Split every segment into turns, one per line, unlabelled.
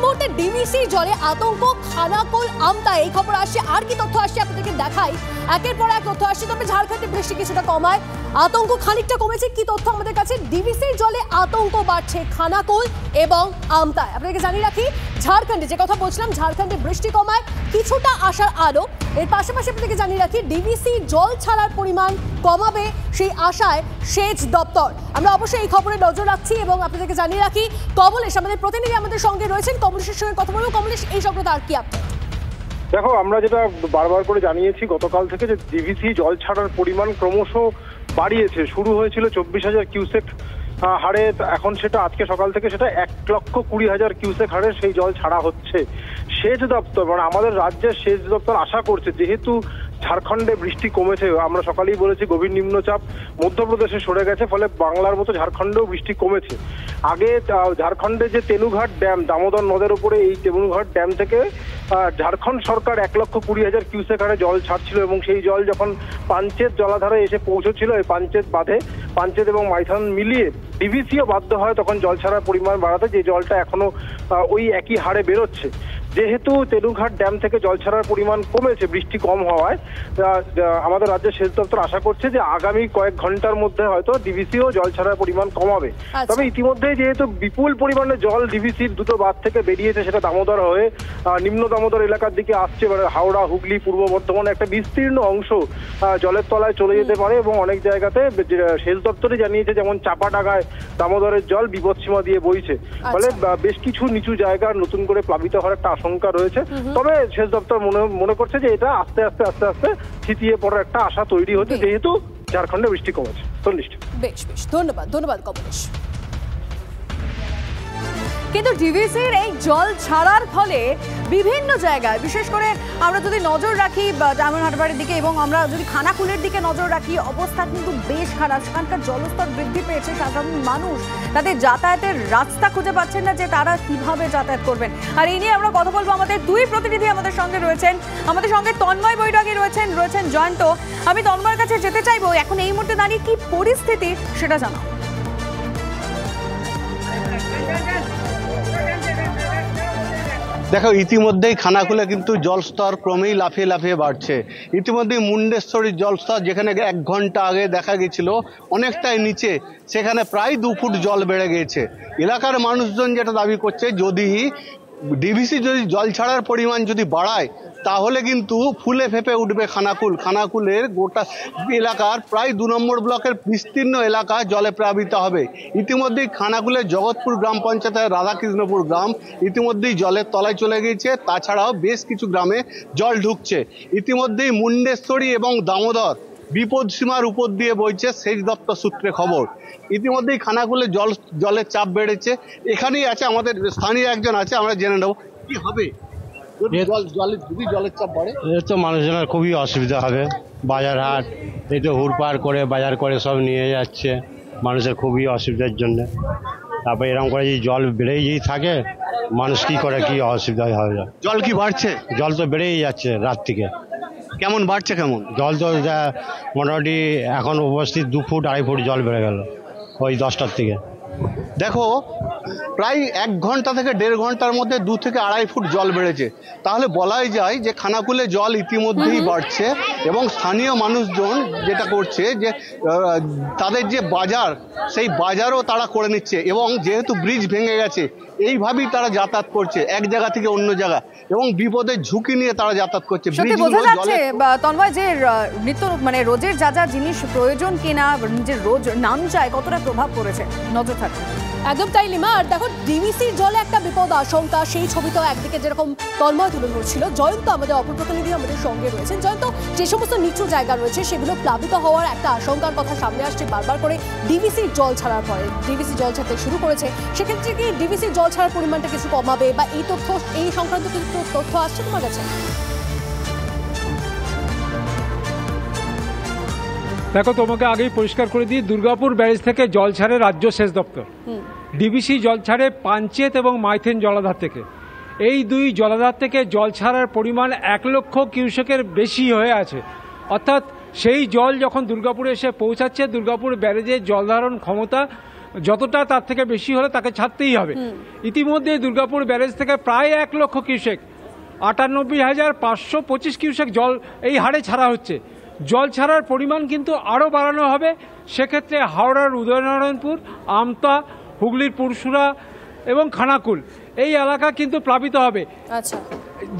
মুহূর্তে ডিভিসি জলে আতঙ্ক, খানাকুল, আমতা, এই খবর আসছে। আর কি তথ্য আসছে আপনাদেরকে দেখাই, একের পর এক তথ্য আসছে। তবে ঝাড়খণ্ডে বৃষ্টি কিছুটা কমায়, আতঙ্ক খানিকটা কমেছে। কি তথ্য আমাদের কাছে? ডিভিসির জলে আতঙ্ক বাড়ছে খানাকুল এবং আমতায়। আপনাদেরকে জানিয়ে রাখি, ঝাড়খণ্ডে যে কথা বলছিলাম, ঝাড়খণ্ডে বৃষ্টি কমায়, কিছুটা আশার আলো। এর পাশাপাশি আপনাদেরকে জানিয়ে রাখি, ডিভিসি জল ছাড়ার পরিমাণ কমাবে সেই আশায় সেচ দপ্তর। আমরা অবশ্যই এই খবরে নজর রাখছি এবং আপনাদেরকে জানিয়ে রাখি, কমলেশ আমাদের প্রতিনিধি আমাদের সঙ্গে রয়েছেন। কমলেশের সঙ্গে কথা বলবো। কমলেশ, এই সংক্রান্ত আর কি আপডেট?
দেখো, আমরা যেটা বারবার করে জানিয়েছি গতকাল থেকে, যে ডিভিসি জল ছাড়ার পরিমাণ ক্রমশ বাড়িয়েছে। শুরু হয়েছিল 24,000 কিউসেক হারে, এখন সেটা আজকে সকাল থেকে সেটা 1,20,000 কিউসেক হারে সেই জল ছাড়া হচ্ছে। সেচ দপ্তর মানে আমাদের রাজ্যের সেচ দপ্তর আশা করছে, যেহেতু ঝাড়খণ্ডে বৃষ্টি কমেছে, আমরা সকালেই বলেছি গভীর নিম্নচাপ মধ্যপ্রদেশে সরে গেছে, ফলে বাংলার মতো ঝাড়খণ্ডেও বৃষ্টি কমেছে। আগে ঝাড়খণ্ডে যে তেনুঘাট ড্যাম, দামোদর নদের উপরে, এই তেনুঘাট ড্যাম থেকে ঝাড়খণ্ড সরকার 1,20,000 কিউসেক হারে জল ছাড়ছিল এবং সেই জল যখন পাঞ্চেত জলাধারে এসে পৌঁছেছিল, এই পাঞ্চেত বাঁধে, পাঞ্চেত এবং মাইথন মিলিয়ে ডিভিসিও বাধ্য হয় তখন জল ছাড়ার পরিমাণ বাড়াতে, যে জলটা এখনো ওই একই হারে বেরোচ্ছে। যেহেতু তেনুঘাট ড্যাম থেকে জল ছাড়ার পরিমাণ কমেছে বৃষ্টি কম হওয়ায়, আমাদের রাজ্যের সেচ দপ্তর আশা করছে যে আগামী কয়েক ঘন্টার মধ্যে হয়তো ডিভিসিও জল ছাড়ার পরিমাণ কমাবে। তবে ইতিমধ্যে যেহেতু বিপুল পরিমাণে জল ডিভিসির দুটো বাঁধ থেকে বেরিয়েছে, সেটা দামোদর হয়ে নিম্ন দামোদর এলাকার দিকে আসছে, মানে হাওড়া, হুগলি, পূর্ব বর্ধমান একটা বিস্তীর্ণ অংশ জলের তলায় চলে যেতে পারে এবং অনেক জায়গাতে সেচ দপ্তরে জানিয়েছে, যেমন চাপাডাঙ্গায় দামোদরের জল বিপদসীমা দিয়ে বইছে, ফলে বেশ কিছু নিচু জায়গার নতুন করে প্লাবিত হওয়ার একটা আশঙ্কা রয়েছে। তবে সেচ দপ্তর মনে করছে যে এটা আস্তে আস্তে থিতিয়ে পড়ার একটা আশা তৈরি হচ্ছে, যেহেতু ঝাড়খণ্ডে বৃষ্টি কমেছে।
বেশ ধন্যবাদ কমলেশ। কিন্তু ডিভিসির এই জল ছাড়ার ফলে বিভিন্ন জায়গায়, বিশেষ করে আমরা যদি নজর রাখি ডায়মন্ডহারবারের দিকে এবং আমরা যদি খানাকুলের দিকে নজর রাখি, অবস্থা কিন্তু বেশ খারাপ। সেখানকার জলস্তর বৃদ্ধি পেয়েছে, সাধারণ মানুষ তাদের যাতায়াতের রাস্তা খুঁজে পাচ্ছেন না যে তারা কিভাবে যাতায়াত করবেন। আর এই নিয়ে আমরা কথা বলবো, আমাদের দুই প্রতিনিধি আমাদের সঙ্গে রয়েছেন। আমাদের সঙ্গে তন্ময় বৈরাগী রয়েছেন জয়ন্ত। আমি তন্ময়ের কাছে যেতে চাইবো, এখন এই মুহূর্তে দাঁড়িয়ে কি পরিস্থিতি সেটা জানাও।
দেখো, ইতিমধ্যেই খানাকুলে কিন্তু জলস্তর ক্রমেই লাফিয়ে বাড়ছে। ইতিমধ্যেই মুন্ডেশ্বরীর জলস্তর, যেখানে 1 ঘন্টা আগে দেখা গেছিল অনেকটাই নিচে, সেখানে প্রায় 2 ফুট জল বেড়ে গিয়েছে। এলাকার মানুষজন যেটা দাবি করছে, যদি ডিভিসি যদি জল ছাড়ার পরিমাণ যদি বাড়ায়, তাহলে কিন্তু ফুলে ফেপে উঠবে খানাকুলের গোটা এলাকার প্রায় 2 নম্বর ব্লকের বিস্তীর্ণ এলাকা জলে প্লাবিত হবে। ইতিমধ্যেই খানাকুলের জগৎপুর গ্রাম পঞ্চায়েতের রাধাকৃষ্ণপুর গ্রাম ইতিমধ্যেই জলের তলায় চলে গিয়েছে। তাছাড়াও বেশ কিছু গ্রামে জল ঢুকছে। ইতিমধ্যেই মুন্ডেশ্বরী এবং দামোদর বিপদসীমার উপর দিয়ে বইছে, সেচ দপ্তর সূত্রে খবর। ইতিমধ্যেই খানাকুলে জলের চাপ বেড়েছে। এখানেই আছে আমাদের স্থানীয় একজন আছে, আমরা জেনে নেব কি হবে যদি জলের চাপ বাড়ে।
তো মানুষজনের খুবই অসুবিধা হবে। বাজার হাট এই তো হুড়পাড় করে বাজার করে সব নিয়ে যাচ্ছে, মানুষের খুবই অসুবিধার জন্য। তারপরে এরকম করে যদি জল বেড়েই যদি থাকে, মানুষ কি করে কি অসুবিধা হবে।
জল কি বাড়ছে?
জল তো বেড়েই যাচ্ছে রাত থেকে।
কেমন বাড়ছে? কেমন
জল তো মোটামুটি এখন উপস্থিত 2 ফুট 2.5 ফুট জল বেড়ে গেল ওই 10টার থেকে।
দেখো, প্রায় 1 ঘন্টা থেকে 1.5 ঘন্টার মধ্যে 2 থেকে 2.5 ফুট জল বেড়েছে। তাহলে বলাই যায় যে খানাকুলে জল ইতিমধ্যেই বাড়ছে এবং স্থানীয় মানুষজন যেটা করছে যে তাদের যে বাজার, সেই বাজারও তারা করে নিচ্ছে এবং যেহেতু ব্রিজ ভেঙে গেছে, এইভাবেই তারা যাতায়াত করছে এক জায়গা থেকে অন্য জায়গা এবং বিপদের ঝুঁকি নিয়ে তারা যাতায়াত করছে।
বোঝা যাচ্ছে তন্ময় যে নিত্য মানে রোজের যা জিনিস প্রয়োজন কিনা, নিজের রোজ নাম যায়, কতটা প্রভাব পড়েছে নজর থাকবে। একদম তাই লিমা। আর দেখো, ডিভিসির জলে একটা বিপদ আশঙ্কা, সেই ছবি তো একদিকে যেরকম তন্ময় তুলে ধরছিল, জয়ন্ত আমাদের অপর প্রতিনিধি আমাদের সঙ্গে রয়েছেন। জয়ন্ত, যে সমস্ত নিচু জায়গা রয়েছে সেগুলো প্লাবিত হওয়ার একটা আশঙ্কার কথা সামনে আসছে বারবার করে ডিভিসির জল ছাড়ার পরে। ডিভিসি জল ছাড়তে শুরু করেছে, সেক্ষেত্রে কি ডিভিসির জল ছাড়ার পরিমাণটা কিছু কমাবে বা এই সংক্রান্ত কিছু তথ্য আসছে তোমার কাছে?
দেখো, তোমাকে আগেই পরিষ্কার করে দিই, দুর্গাপুর ব্যারেজ থেকে জল ছাড়ে রাজ্য সেচ দপ্তর, ডিভিসি জল ছাড়ে পাঞ্চেত এবং মাইথেন জলাধার থেকে। এই 2 জলাধার থেকে জল ছাড়ার পরিমাণ 1 লক্ষ কিউসেকের বেশি হয়ে আছে। অর্থাৎ সেই জল যখন দুর্গাপুরে এসে পৌঁছাচ্ছে, দুর্গাপুর ব্যারেজের জলধারণ ক্ষমতা যতটা তার থেকে বেশি হলে তাকে ছাড়তেই হবে। ইতিমধ্যে দুর্গাপুর ব্যারেজ থেকে প্রায় 1 লক্ষ কিউসেক 98,525 কিউসেক জল এই হারে ছাড়া হচ্ছে। জল ছাড়ার পরিমাণ কিন্তু আরও বাড়ানো হবে। সেক্ষেত্রে হাওড়ার উদয়নারায়ণপুর, আমতা, হুগলির পুরসুরা এবং খানাকুল এই এলাকা কিন্তু প্লাবিত হবে।
আচ্ছা,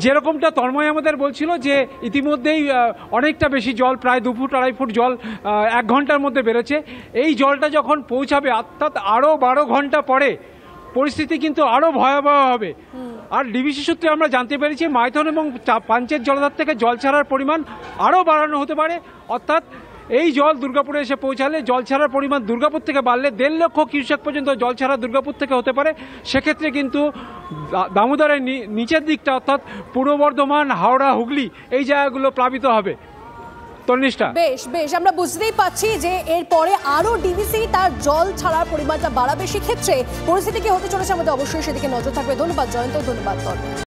যেরকমটা তন্ময় আমাদের বলছিল যে ইতিমধ্যেই অনেকটা বেশি জল, প্রায় 2 ফুট 2.5 ফুট জল 1 ঘন্টার মধ্যে বেড়েছে। এই জলটা যখন পৌঁছাবে অর্থাৎ আরও 12 ঘন্টা পরে পরিস্থিতি কিন্তু আরও ভয়াবহ হবে। আর ডিবিসি সূত্রে আমরা জানতে পেরেছি মাইথন এবং পাঞ্চেত জলাধার থেকে জল ছাড়ার পরিমাণ আরও বাড়ানো হতে পারে। অর্থাৎ এই জল দুর্গাপুরে এসে পৌঁছালে জল ছাড়ার পরিমাণ দুর্গাপুর থেকে বাড়লে 1.5 লক্ষ কিউসেক পর্যন্ত জল ছাড়া দুর্গাপুর থেকে হতে পারে। সেক্ষেত্রে কিন্তু দামোদরের নিচের দিকটা অর্থাৎ পূর্ব বর্ধমান, হাওড়া, হুগলি এই জায়গাগুলো প্লাবিত হবে।
বেশ বেশ, আমরা বুঝতেই পাচ্ছি যে এরপরে আরো ডিভিসি তার জল ছাড়ার পরিমাণটা বাড়াবে। সেক্ষেত্রে পরিস্থিতি কি হতে চলেছে আমাদের অবশ্যই সেদিকে নজর থাকবে। ধন্যবাদ জয়ন্ত, ধন্যবাদ তন্ময়।